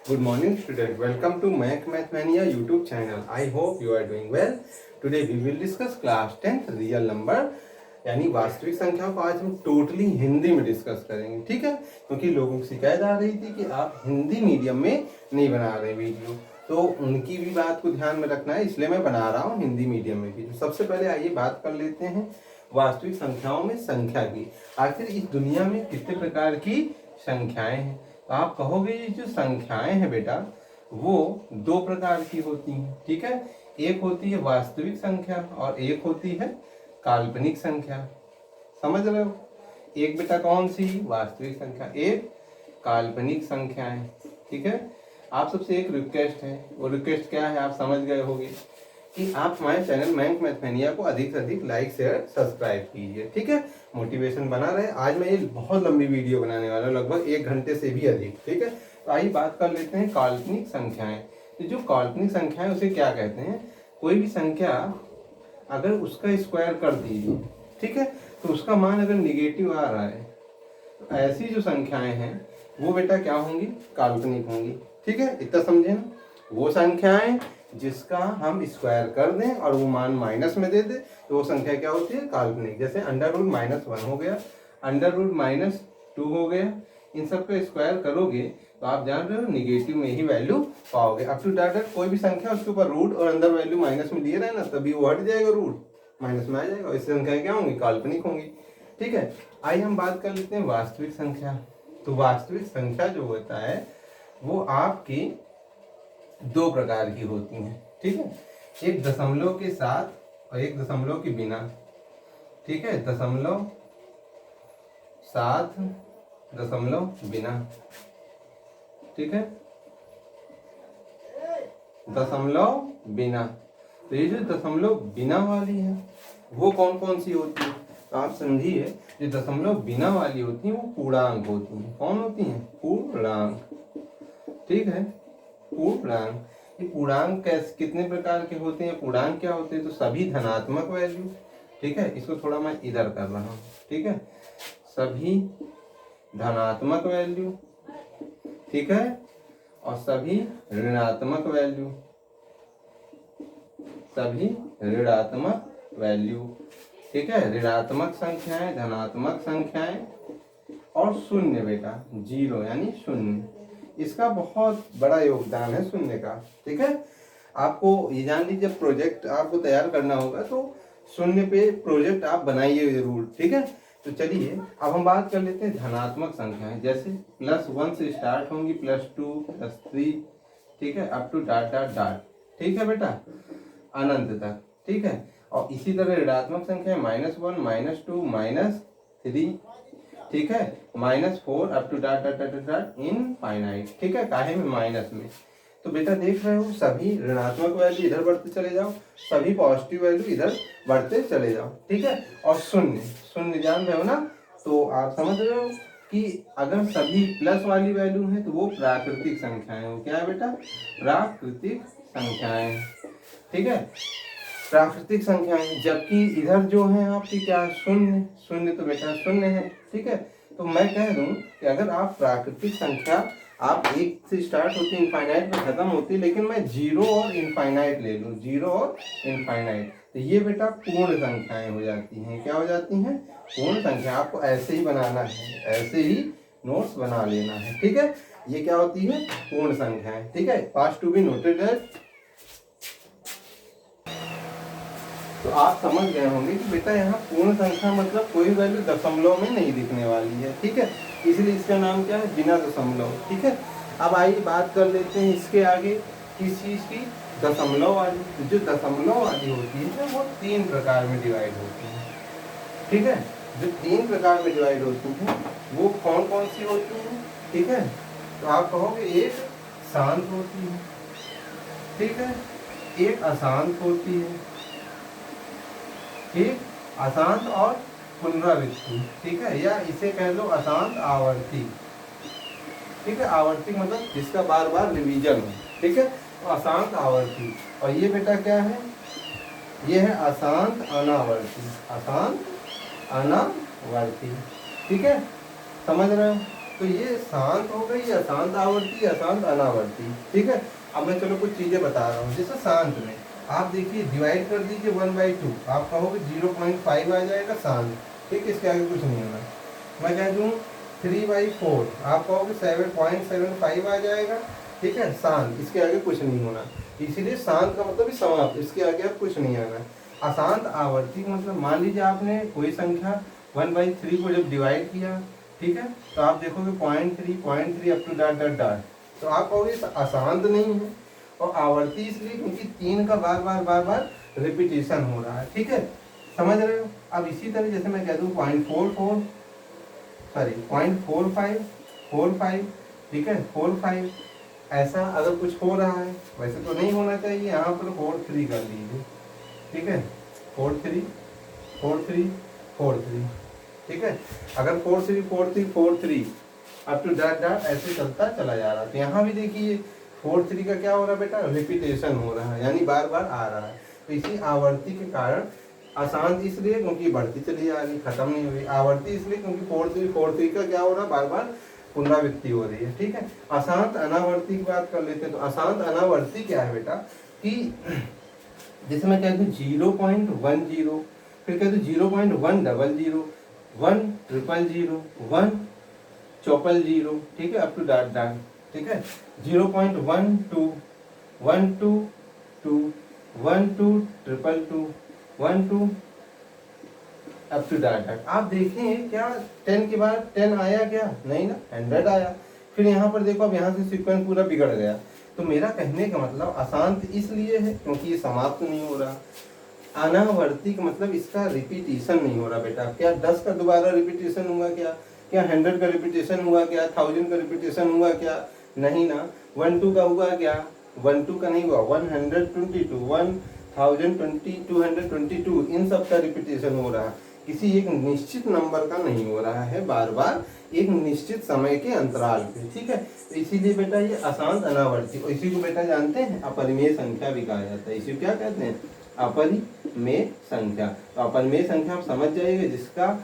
Good morning, student. Welcome to Mathmania YouTube channel. I hope you are doing well. Today we will discuss class 10th real number यानी वास्तविक संख्याओं को आज हम totally Hindi में discuss करेंगे, ठीक है। क्योंकि लोगों की शिकायत आ रही थी कि आप हिंदी मीडियम में नहीं बना रहे वीडियो, तो उनकी भी बात को ध्यान में रखना है, इसलिए मैं बना रहा हूँ हिंदी मीडियम में भी। तो सबसे पहले आइए बात कर लेते हैं वास्तविक संख्याओं में संख्या की। आखिर इस दुनिया में कितने प्रकार की संख्याएं हैं? तो आप कहोगे ये जो संख्याएं हैं बेटा वो दो प्रकार की होती हैं, ठीक है। एक होती है वास्तविक संख्या और एक होती है काल्पनिक संख्या। समझ रहे हो? एक बेटा कौन सी वास्तविक संख्या, एक काल्पनिक संख्या है, ठीक है। आप सबसे एक रिक्वेस्ट है, वो रिक्वेस्ट क्या है आप समझ गए होंगे कि आप हमारे चैनल बैंक मैथमेनिया को अधिक से अधिक लाइक शेयर सब्सक्राइब कीजिए, ठीक है। मोटिवेशन बना रहे। आज मैं ये बहुत लंबी वीडियो बनाने वाला हूँ, लगभग 1 घंटे से भी अधिक, ठीक है। तो आइए बात कर लेते हैं काल्पनिक संख्याएं। तो जो काल्पनिक संख्याएं उसे क्या कहते हैं? कोई भी संख्या अगर उसका स्क्वायर कर दीजिए, ठीक है, तो उसका मान अगर निगेटिव आ रहा है तो ऐसी जो संख्याएं हैं वो बेटा क्या होंगी? काल्पनिक होंगी, ठीक है। इतना समझे ना? वो संख्याएं जिसका हम स्क्वायर कर दें और वो मान माइनस में दे दे तो वो संख्या क्या होती है? काल्पनिक। जैसे √-1 हो गया, √-2 हो गया, इन सब का स्क्वायर करोगे तो आप जान रहे हो निगेटिव में ही वैल्यू पाओगे। अप टू डाटा कोई भी संख्या उसके ऊपर रूट और अंदर वैल्यू माइनस में दिए रहे ना, तभी वो हट जाएगा, रूट माइनस में आ जाएगा, इससे संख्या क्या होंगी? काल्पनिक होंगी, ठीक है। आइए हम बात कर लेते हैं वास्तविक संख्या। तो वास्तविक संख्या जो होता है वो आपकी दो प्रकार की होती हैं, ठीक है। एक दशमलव के साथ और एक दशमलव के बिना, ठीक है। दशमलव साथ, दशमलव बिना, ठीक है। दशमलव बिना। तो ये जो दशमलव बिना वाली है वो कौन कौन सी होती है? तो आप समझिए, जो दशमलव बिना वाली होती है वो पूर्णांक होती हैं। कौन होती हैं? पूर्णांक, ठीक है। पूर्णांक। ये पूर्णांक कैसे कितने प्रकार के होते हैं? पूर्णांक क्या होते हैं? तो सभी धनात्मक वैल्यू, ठीक है। इसको थोड़ा मैं इधर कर रहा हूँ, ठीक है। सभी धनात्मक वैल्यू, ठीक है, और सभी ऋणात्मक वैल्यू, सभी ऋणात्मक वैल्यू, ठीक है। ऋणात्मक संख्याएं, धनात्मक संख्याएं और शून्य बेटा, 0 यानी शून्य। इसका बहुत बड़ा योगदान है शून्य का, ठीक है। आपको ये जान लीजिए, जब प्रोजेक्ट आपको तैयार करना होगा तो शून्य पे प्रोजेक्ट आप बनाइए जरूर, ठीक है। तो चलिए अब हम बात कर लेते हैं धनात्मक संख्याएं। जैसे +1 से स्टार्ट होंगी, +2, +3, ठीक है, up to dot dot dot, ठीक है बेटा, अनंत तक, ठीक है। और इसी तरह ऋणात्मक संख्या -1, -2, -3, ठीक है, -4 up to dot dot dot dot infinite, ठीक है। काहे में? माइनस में। तो बेटा देख रहे हो, सभी ऋणात्मक वैल्यू इधर बढ़ते चले जाओ, सभी पॉजिटिव वैल्यू इधर बढ़ते चले जाओ, ठीक है। और शून्य, शून्य जान रहे हो ना? तो आप समझ रहे हो कि अगर सभी प्लस वाली वैल्यू है तो वो प्राकृतिक संख्याएं हो। क्या है बेटा? प्राकृतिक संख्याएं, ठीक है, प्राकृतिक संख्याएं। जबकि इधर जो है आपकी क्या? शून्य, शून्य तो बेटा शून्य है, ठीक है। तो मैं कह दूं कि अगर आप प्राकृतिक संख्या, आप 1 से स्टार्ट होती है, इनफाइनाइट में खत्म होती है, लेकिन मैं 0 और इनफाइनाइट ले लूं, 0 और इनफाइनाइट, तो ये बेटा पूर्ण संख्याएं हो जाती हैं। क्या हो जाती हैं? पूर्ण संख्या। आपको ऐसे ही बनाना है, ऐसे ही नोट्स बना लेना है, ठीक है। ये क्या होती है? पूर्ण संख्याएं, ठीक है। Past to be noted that. तो आप समझ गए होंगे कि बेटा यहाँ पूर्ण संख्या मतलब कोई वैल्यू दशमलव में नहीं दिखने वाली है, ठीक है। इसलिए इसका नाम क्या है? बिना दशमलव, ठीक है। अब आइए बात कर लेते हैं इसके आगे किस चीज़ की? दशमलव वाली। तो जो दशमलव वाली होती है वो 3 प्रकार में डिवाइड होती है, ठीक है। जो 3 प्रकार में डिवाइड होती हैं वो कौन कौन सी होती हैं? ठीक है। तो आप कहोगे एक शांत होती है, ठीक है, एक अशांत होती है, ठीक, अशांत और पुनरावृत्ति, ठीक है, या इसे कह लो अशांत आवर्ती, ठीक है। आवर्ती मतलब जिसका बार बार रिवीजन हो, ठीक है, तो अशांत आवर्ती। और ये बेटा क्या है? ये है अशांत अनावर्ती, अशांत अनावर्ती, ठीक है। समझ रहे हो? तो ये शांत हो गई, अशांत आवर्ती, अशांत अनावर्ती। ठीक है, अब मैं चलो कुछ चीजें बता रहा हूँ। जैसे शांत में आप देखिए, डिवाइड कर दीजिए 1/2, आप कहोगे 0.5 आ जाएगा शांत। ठीक है, इसके आगे कुछ नहीं होना। मैं कह दूँ 3/4, आप कहोगे 7.75 आ जाएगा। ठीक है, शांत, इसके आगे कुछ नहीं होना। इसीलिए शांत का मतलब समाप्त, इसके आगे अब कुछ नहीं आना। अशांत आवर्ती मतलब मान लीजिए आपने कोई संख्या 1/3 को जब डिवाइड किया, ठीक है, तो आप देखोगे 0.3 up to dot dot dot, तो आप कहोगे अशांत नहीं है। और आवर्ती इसलिए क्योंकि 3 का बार बार बार बार रिपीटेशन हो रहा है। ठीक है, समझ रहे हो। अब इसी तरह जैसे मैं कह दूँ 0.45, ठीक है, 45, ऐसा अगर कुछ हो रहा है, वैसे तो नहीं होना चाहिए, यहाँ पर 43 कर लीजिए। ठीक है, 43 43 43, ठीक है। अगर 43 43 43 अप टू डॉट डॉट ऐसे चलता चला जा रहा है। तो यहाँ भी देखिए 43 का क्या हो रहा है बेटा, रिपीटेशन हो रहा है, यानी बार बार आ रहा है। तो इसी आवर्ती के कारण अशांत इसलिए क्योंकि बढ़ती चली जा रही, खत्म नहीं हुई। आवर्ती इसलिए क्योंकि 43 का क्या हो रहा है, बार बार पुनरावृत्ति हो रही है। ठीक है, अशांत अनावर्ती की बात कर लेते हैं। तो अशांत अनावर्ती क्या है बेटा, कि जैसे मैं कह दूँ 0.10, फिर कह दूँ 0.100, 100, 100, ठीक है, अप टू डॉट डॉट। ठीक है, 0.12, 122, 122, 12 अप टू डॉट डॉट। आप देखें क्या 10 के बाद 10 आया क्या, नहीं ना, 100 आया। फिर यहाँ पर देखो, अब यहाँ से सीक्वेंस पूरा बिगड़ गया। तो मेरा कहने का मतलब अशांत इसलिए है क्योंकि ये समाप्त नहीं हो रहा। अनावर्ती का मतलब इसका रिपीटेशन नहीं हो रहा बेटा। क्या 10 का दोबारा रिपीटेशन हुआ क्या, क्या 100 का रिपीटेशन हुआ क्या, 1000 का रिपीटेशन हुआ क्या, नहीं ना। 12 का हुआ क्या, 12 का नहीं हुआ, 122, 1020, 222, इन सब का रिपीटेशन हो रहा है। किसी एक निश्चित नंबर का नहीं हो रहा है, बार बार एक निश्चित समय के अंतराल पे। ठीक है, तो इसीलिए बेटा ये अशांत अनावर्ती। और इसी को बेटा जानते हैं अपरिमेय संख्या भी कहा जाता है। इसी को क्या कहते हैं, अपरिमेय संख्या। तो अपरिमेय संख्या आप समझ जाइएगा, जिसका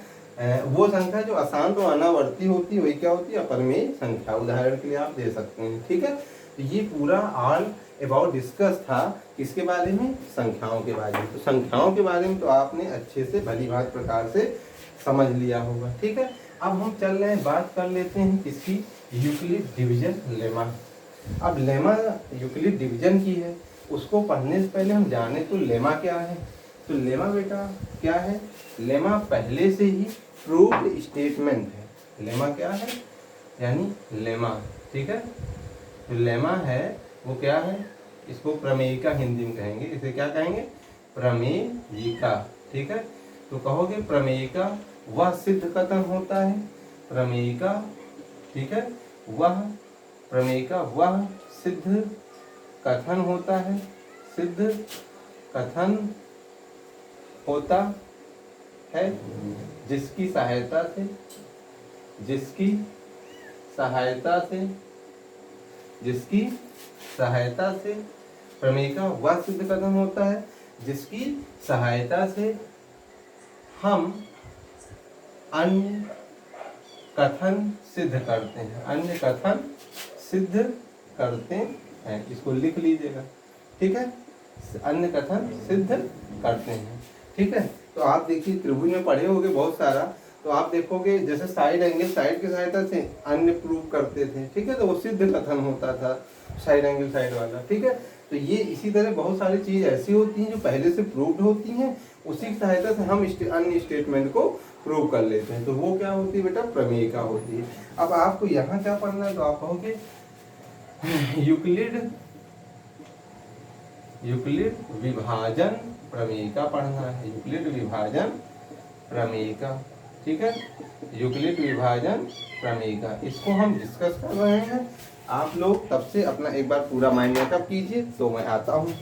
वो संख्या जो अशांत और अनावर्ती होती है वही क्या होती है, अपरिमेय संख्या। उदाहरण के लिए आप दे सकते हैं। ठीक है, तो ये पूरा ऑल अबाउट डिस्कस था किसके बारे में, संख्याओं के बारे में। तो संख्याओं के बारे में तो आपने अच्छे से भली भांति प्रकार से समझ लिया होगा। ठीक है, अब हम चल रहे हैं, बात कर लेते हैं किसकी, यूक्लिड डिवीजन लेमा। अब लेमा यूक्लिड डिवीजन की है, उसको पढ़ने से पहले हम जाने तो लेमा क्या है। तो लेमा बेटा क्या है, लेमा पहले से ही प्रूव्ड स्टेटमेंट है। लेमा क्या है, यानी लेमा। ठीक है, तो लेमा है वो क्या है, इसको प्रमेयिका हिंदी में कहेंगे। इसे क्या कहेंगे, प्रमेयिका। ठीक है, तो कहोगे प्रमेयिका वह सिद्ध कथन होता है, प्रमेयिका। ठीक है, वह प्रमेयिका वह सिद्ध कथन होता है, सिद्ध कथन होता है जिसकी सहायता से, जिसकी सहायता से, जिसकी सहायता से, प्रमेयिका वह सिद्ध कथन होता है जिसकी सहायता से हम अन्य कथन सिद्ध करते हैं, अन्य कथन सिद्ध करते हैं। इसको लिख लीजिएगा। ठीक है, अन्य कथन सिद्ध करते हैं। ठीक है, तो आप देखिए त्रिभुज में पढ़े होंगे बहुत सारा, तो आप देखोगे जैसे साइड एंगल, साइड की सहायता से अन्य प्रूव करते थे। ठीक है, तो वो सिद्ध कथन होता था, साइड एंगल साइड वाला। ठीक है, तो ये इसी तरह बहुत सारी चीज ऐसी होती हैं जो पहले से प्रूव्ड होती हैं, उसी की सहायता से हम अन्य स्टेटमेंट को प्रूव कर लेते हैं। तो वो क्या होती है बेटा, प्रमेयिका होती है। अब आपको यहाँ क्या पढ़ना है, तो आप कहोगे यूक्लिड विभाजन प्रमेयिका पढ़ना है, यूक्लिड विभाजन प्रमेयिका। ठीक है, यूक्लिड विभाजन प्रमेयिका, इसको हम डिस्कस कर रहे हैं। आप लोग तब से अपना एक बार पूरा माइंड मेकअप कीजिए, तो मैं आता हूँ।